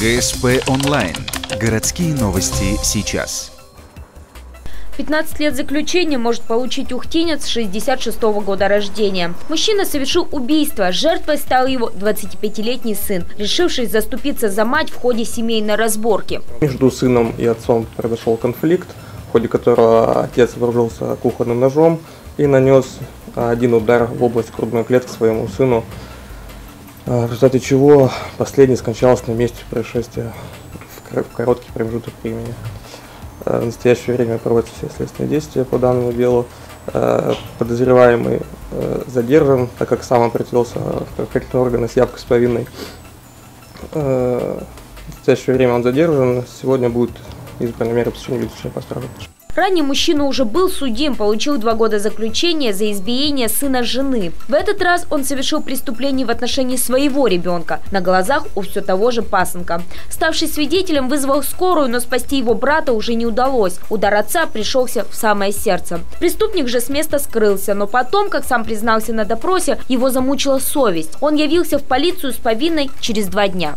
ГСП онлайн. Городские новости сейчас. 15 лет заключения может получить ухтинец 66-го года рождения. Мужчина совершил убийство. Жертвой стал его 25-летний сын, решивший заступиться за мать в ходе семейной разборки. Между сыном и отцом произошел конфликт, в ходе которого отец вооружился кухонным ножом и нанес один удар в область грудной клетки своему сыну, в результате чего последний скончался на месте происшествия в короткий промежуток времени. В настоящее время проводятся все следственные действия по данному делу. Подозреваемый задержан, так как сам обратился в правоохранительные органы с явкой с повинной. В настоящее время он задержан. Сегодня будет избрана мера пресечения увеличения по стражу. Ранее мужчина уже был судим, получил 2 года заключения за избиение сына жены. В этот раз он совершил преступление в отношении своего ребенка на глазах у все того же пасынка. Ставший свидетелем, вызвал скорую, но спасти его брата уже не удалось. Удар отца пришелся в самое сердце. Преступник же с места скрылся, но потом, как сам признался на допросе, его замучила совесть. Он явился в полицию с повинной через 2 дня.